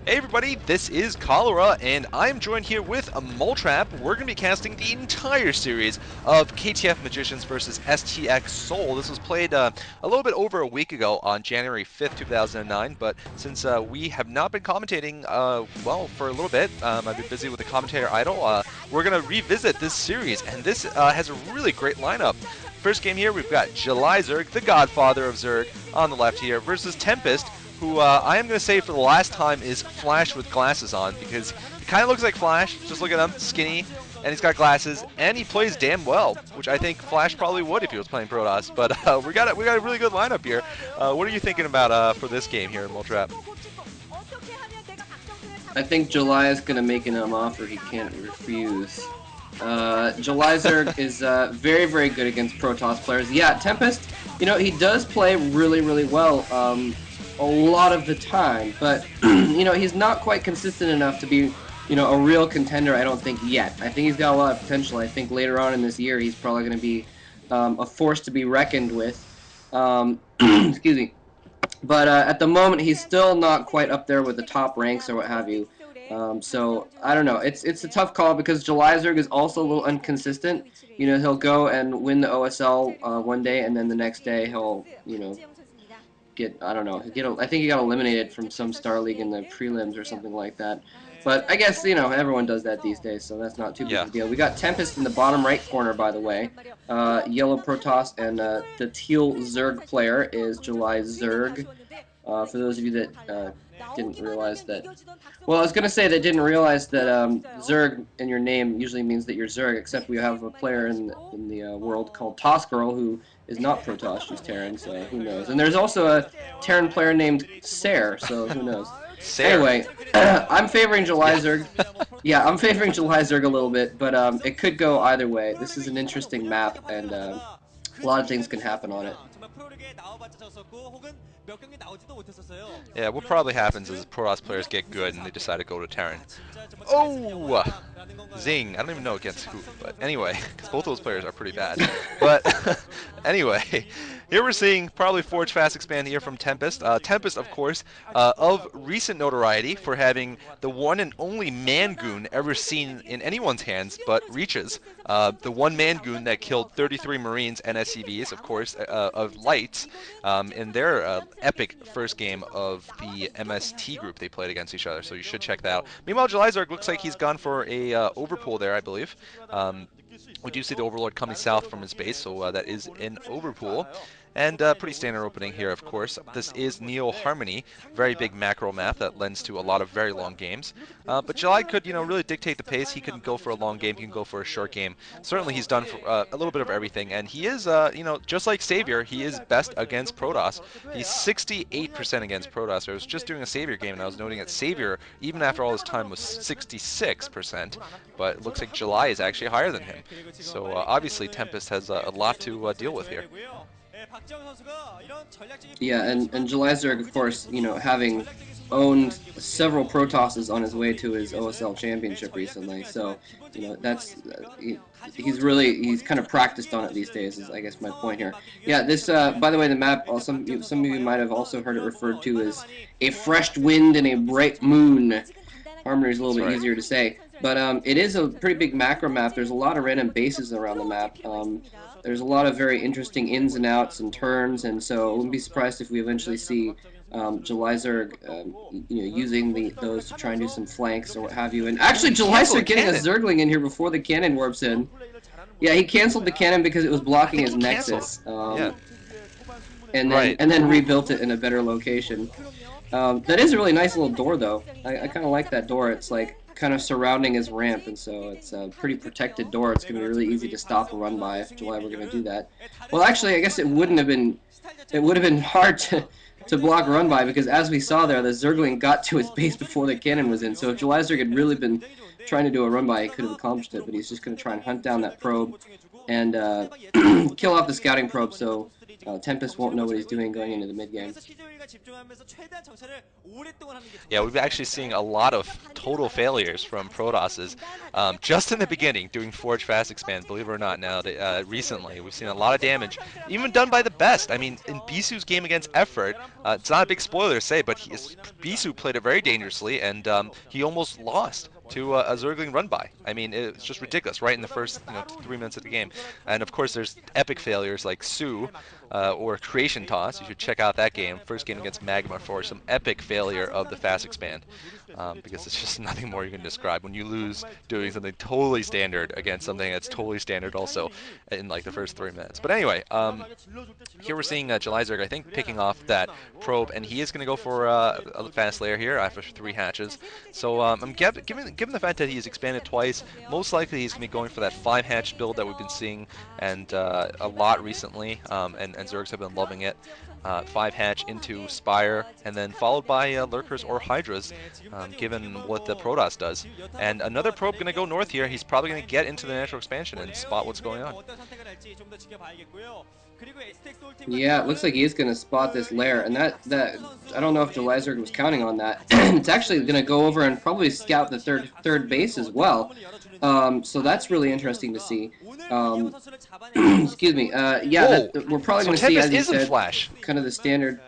Hey everybody, this is Cholera, and I'm joined here with a Moletrap. We're going to be casting the entire series of KTF Magicians versus STX Soul. This was played a little bit over a week ago on January 5th, 2009, but since we have not been commentating, well, for a little bit, I've been busy with the commentator idol, we're going to revisit this series, and this has a really great lineup. First game here, we've got July Zerg, the godfather of Zerg, on the left here, versus Tempest, who I am going to say for the last time is Flash with glasses on, because he kind of looks like Flash. Just look at him, skinny, and he's got glasses, and he plays damn well, which I think Flash probably would if he was playing Protoss. But we got a really good lineup here. What are you thinking about for this game here in Moletrap? I think July is going to make an offer he can't refuse. July Zerg is very, very good against Protoss players. Yeah, Tempest, you know, he does play really, really well a lot of the time, but, you know, he's not quite consistent enough to be, you know, a real contender, I don't think, yet. I think he's got a lot of potential. I think later on in this year he's probably going to be a force to be reckoned with. Excuse me. But at the moment, he's still not quite up there with the top ranks or what have you. So, I don't know. It's a tough call because July Zerg is also a little inconsistent. You know, he'll go and win the OSL one day, and then the next day he'll, you know, I don't know, I think he got eliminated from some Star League in the prelims or something like that. But I guess, you know, everyone does that these days, so that's not too big of a deal. We got Tempest in the bottom right corner, by the way. Yellow Protoss, and the teal Zerg player is July Zerg. For those of you that didn't realize that... Well, I was going to say that didn't realize that Zerg in your name usually means that you're Zerg, except we have a player in the world called Toss Girl who is not Protoss, she's Terran, so who knows. And there's also a Terran player named Ser, so who knows. Anyway, I'm favoring July Zerg. Yeah, I'm favoring July Zerg a little bit, but it could go either way. This is an interesting map, and a lot of things can happen on it. Yeah, what probably happens is Protoss players get good and they decide to go to Terran. Oh! Zing! I don't even know against who, but anyway, because both those players are pretty bad. But anyway, here we're seeing probably Forge Fast Expand here from Tempest. Tempest, of course, of recent notoriety for having the one and only man-goon ever seen in anyone's hands but Reaches. The one man-goon that killed 33 Marines and SCVs, of course, of Lights, in their epic first game of the MST group they played against each other, so you should check that out. Meanwhile, July Zerg looks like he's gone for a overpull there, I believe. We do see the Overlord coming south from his base, so that is an overpull. And pretty standard opening here, of course. This is Neo Harmony, very big macro map that lends to a lot of very long games. But July could, you know, really dictate the pace. He can go for a long game, he can go for a short game. Certainly he's done for, a little bit of everything, and he is, you know, just like Savior, he is best against Protoss. He's 68% against Protoss. I was just doing a Savior game, and I was noting that Savior, even after all his time, was 66%, but it looks like July is actually higher than him. So obviously Tempest has a lot to deal with here. Yeah, and July Zerg, of course, you know, having owned several Protosses on his way to his OSL championship recently, so, you know, that's, he's kind of practiced on it these days, is I guess my point here. Yeah, this, by the way, the map, some of you might have also heard it referred to as a fresh wind and a bright moon. Harmony is a little bit easier to say. But it is a pretty big macro map. There's a lot of random bases around the map. There's a lot of very interesting ins and outs and turns, and so I wouldn't be surprised if we eventually see July Zerg, you know, using those to try and do some flanks or what have you. And actually, July Zerg getting a Zergling in here before the cannon warps in. Yeah, he canceled the cannon because it was blocking his Nexus. Yeah. And then rebuilt it in a better location. That is a really nice little door, though. I kind of like that door. It's like kind of surrounding his ramp, and so it's a pretty protected door. It's going to be really easy to stop a run by if July were going to do that. Well, actually, I guess it wouldn't have been. It would have been hard to block a run by because, as we saw there, the Zergling got to his base before the cannon was in. So if July Zerg had really been trying to do a run by, he could have accomplished it. But he's just going to try and hunt down that probe and kill off the scouting probe. So Tempest won't know what he's doing going into the mid game. Yeah, we've actually seeing a lot of total failures from Protosses. Just in the beginning, doing Forge Fast Expand, believe it or not, now recently we've seen a lot of damage, even done by the best. I mean, in Bisu's game against Effort, it's not a big spoiler to say, but Bisu played it very dangerously, and he almost lost to a Zergling run-by. I mean, it's just ridiculous, right in the first 3 minutes of the game. And of course, there's epic failures like Su or Creation Toss. You should check out that game. First game against Magma for some epic failure of the Fast Expand. Because it's just nothing more you can describe when you lose doing something totally standard against something that's totally standard also in like the first 3 minutes. But anyway, here we're seeing Jelizerg, I think, picking off that probe, and he is going to go for a fast layer here after 3 hatches. So I'm given the fact that he's expanded twice, most likely he's going to be going for that 5 hatch build that we've been seeing and a lot recently, and Zergs have been loving it. 5 hatch into Spire, and then followed by Lurkers or Hydras, given what the Protoss does. And another probe going to go north here. He's probably going to get into the natural expansion and spot what's going on. Yeah, it looks like he is going to spot this lair, and that I don't know if Jelizerg was counting on that. It's actually going to go over and probably scout the third base as well. So that's really interesting to see. Excuse me. Yeah, we're probably going to see, as you said, Flash. kind of the standard.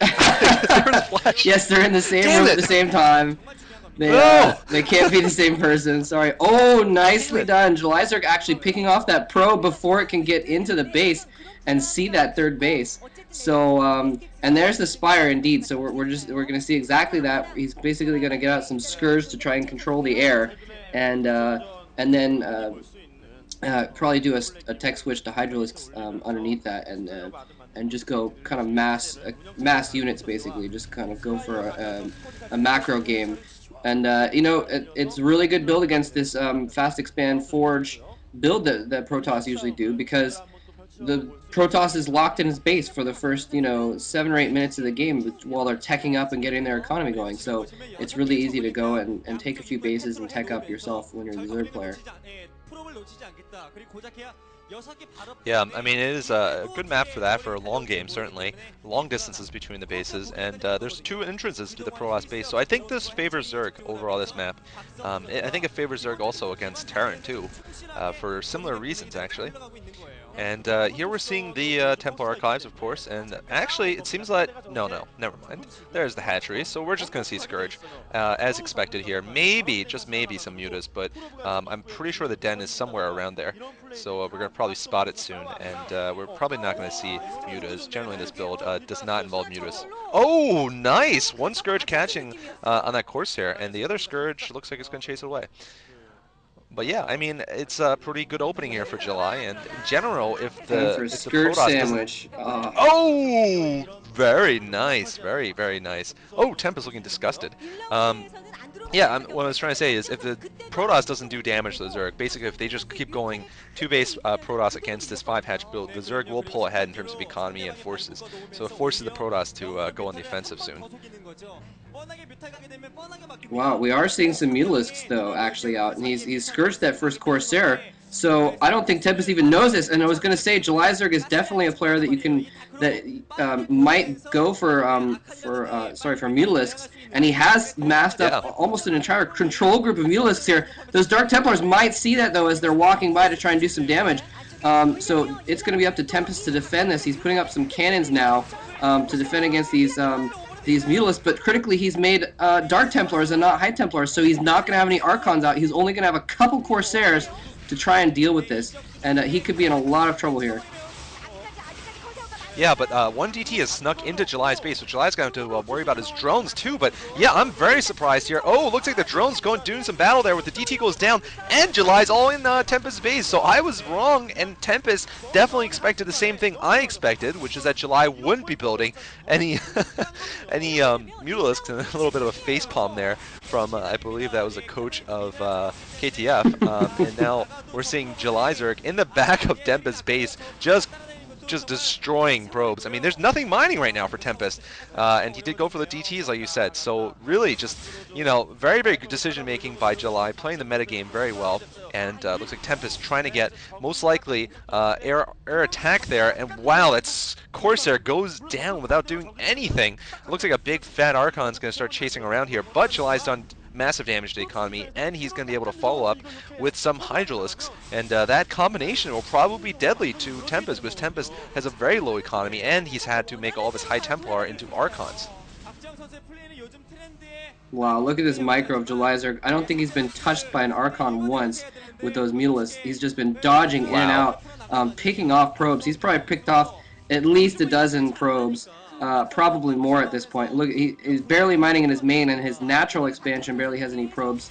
Flash. Yes, they're in the same room at the same time. They can't be the same person. Sorry. Oh, nicely done. Jelizerg actually picking off that probe before it can get into the base and see that third base. So, and there's the Spire indeed. So we're going to see exactly that. He's basically going to get out some Scourge to try and control the air, and then probably do a tech switch to Hydralisks underneath that, and just go kind of mass units basically. Just kind of go for a macro game. And, it's a really good build against this Fast Expand Forge build that Protoss usually do, because the Protoss is locked in his base for the first, 7 or 8 minutes of the game while they're teching up and getting their economy going. So it's really easy to go and take a few bases and tech up yourself when you're the Zerg player. Yeah, I mean, it is a good map for that, for a long game, certainly. Long distances between the bases, and there's 2 entrances to the Protoss base, so I think this favors Zerg overall, this map. I think it favors Zerg also against Terran, too, for similar reasons, actually. And here we're seeing the Templar Archives, of course, and actually it seems like... No, never mind. There's the hatchery, so we're just going to see Scourge, as expected here. Maybe, just maybe, some Mutas, but I'm pretty sure the Den is somewhere around there. So we're going to probably spot it soon, and we're probably not going to see Mutas. Generally this build does not involve Mutas. Oh, nice! One Scourge catching on that Corsair, and the other Scourge looks like it's going to chase it away. But yeah, I mean, it's a pretty good opening here for July, and in general, if the Scourge sandwich. Oh, very nice, very, very nice. Oh, Tempest looking disgusted. Yeah, what I was trying to say is, if the Protoss doesn't do damage to the Zerg, basically if they just keep going 2-base Protoss against this 5-hatch build, the Zerg will pull ahead in terms of economy and forces. So it forces the Protoss to go on the offensive soon. Wow, we are seeing some Mutalisks though actually out, and he's scourged that first Corsair. So I don't think Tempest even knows this. And I was going to say, Jelizerg is definitely a player that you can might go for Mutalisks, and he has masked up almost an entire control group of Mutalisks here. Those Dark Templars might see that though as they're walking by to try and do some damage. So it's going to be up to Tempest to defend this. He's putting up some cannons now to defend against these Mutalisks, but critically he's made Dark Templars and not High Templars, so he's not going to have any Archons out. He's only going to have a couple Corsairs to try and deal with this, and he could be in a lot of trouble here. Yeah, but one DT has snuck into July's base, so July's going to have to worry about his drones too. But yeah, I'm very surprised here. Oh, looks like the drone's doing some battle there with the DT goes down, and July's all in Tempest's base. So I was wrong, and Tempest definitely expected the same thing I expected, which is that July wouldn't be building any Mutalisks, and a little bit of a facepalm there from I believe that was a coach of KTF. And now we're seeing Jelizerg in the back of Tempest's base, just destroying probes. I mean, there's nothing mining right now for Tempest, and he did go for the DTs, like you said. So really, just very, very good decision making by July, playing the metagame very well. And looks like Tempest trying to get most likely air attack there. And wow, that's Corsair goes down without doing anything. It looks like a big fat Archon's going to start chasing around here, but July's done massive damage to the economy, and he's going to be able to follow up with some Hydralisks, and that combination will probably be deadly to Tempest, because Tempest has a very low economy, and he's had to make all of his High Templar into Archons. Wow, look at this micro of Jolizer. I don't think he's been touched by an Archon once with those Mutalisks. He's just been dodging in and out, picking off probes. He's probably picked off at least a dozen probes, probably more at this point. Look, he's barely mining in his main, and his natural expansion barely has any probes.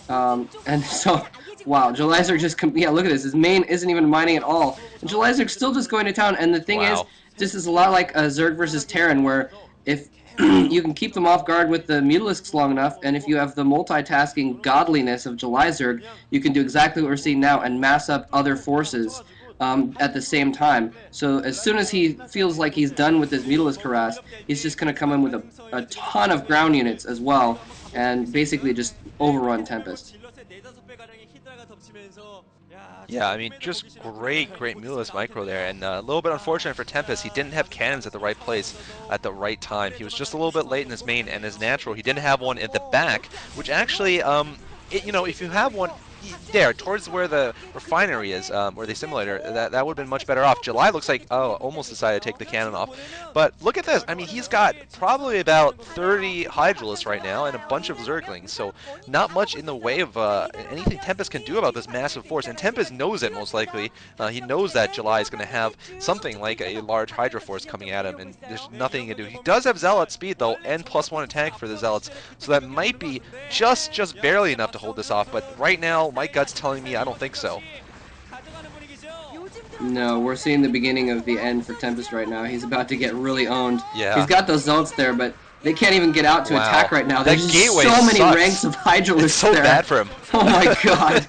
And so, wow, Jolizer just, yeah, look at this. His main isn't even mining at all. And Jolizer's still just going to town, and the thing is, this is a lot like Zerg versus Terran, where if you can keep them off guard with the Mutalisks long enough, and if you have the multitasking godliness of Jolizerg, you can do exactly what we're seeing now and mass up other forces at the same time. So as soon as he feels like he's done with his Mutalisk harass, he's just going to come in with a ton of ground units as well, and basically just overrun Tempest. Yeah, I mean, just great Mutalisk micro there, and a little bit unfortunate for Tempest. He didn't have cannons at the right place at the right time. He was just a little bit late in his main, and his natural, he didn't have one at the back, which actually, you know, if you have one there, towards where the refinery is, or the simulator, that would have been much better off. July looks like, almost decided to take the cannon off. But look at this. I mean, he's got probably about 30 Hydralisks right now and a bunch of Zerglings, so not much in the way of anything Tempest can do about this massive force. And Tempest knows it, most likely. He knows that July is going to have something like a large Hydra force coming at him, and there's nothing he can do. He does have Zealot speed, though, and +1 attack for the Zealots, so that might be just barely enough to hold this off. But right now, my gut's telling me I don't think so. No, we're seeing the beginning of the end for Tempest right now. He's about to get really owned. Yeah. He's got those Zealots there, but they can't even get out to attack right now. There's just so many ranks of Hydralisks It's so there. bad for him. Oh my god.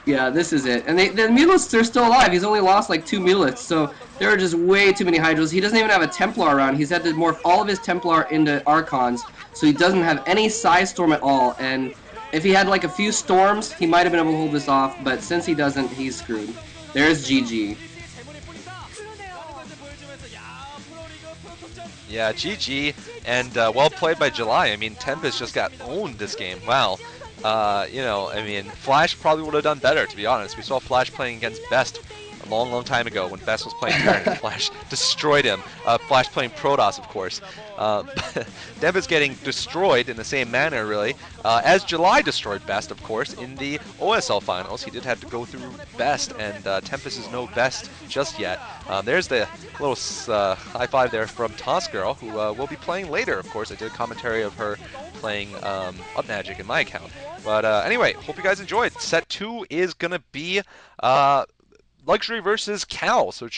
Yeah, this is it. And the Mutalisks are still alive. He's only lost like 2 Mutalisks, so there are just way too many Hydralisks. He doesn't even have a Templar around. He's had to morph all of his Templar into Archons, so he doesn't have any Psy Storm at all. And if he had like a few Storms, he might have been able to hold this off, but since he doesn't, he's screwed. There's GG. Yeah, GG, and well played by July. I mean, Tempest just got owned this game. Wow. You know, I mean, Flash probably would have done better, to be honest. We saw Flash playing against Best a long time ago when Best was playing Terran. Flash destroyed him. Flash playing Protoss, of course. Tempest getting destroyed in the same manner, really, as July destroyed Best, of course, in the OSL finals. He did have to go through Best, and Tempest is no Best just yet. There's the little high five there from Toss Girl, who will be playing later, of course. I did a commentary of her playing Up Magic in my account. But anyway, hope you guys enjoyed. Set 2 is going to be Luxury versus Cal, so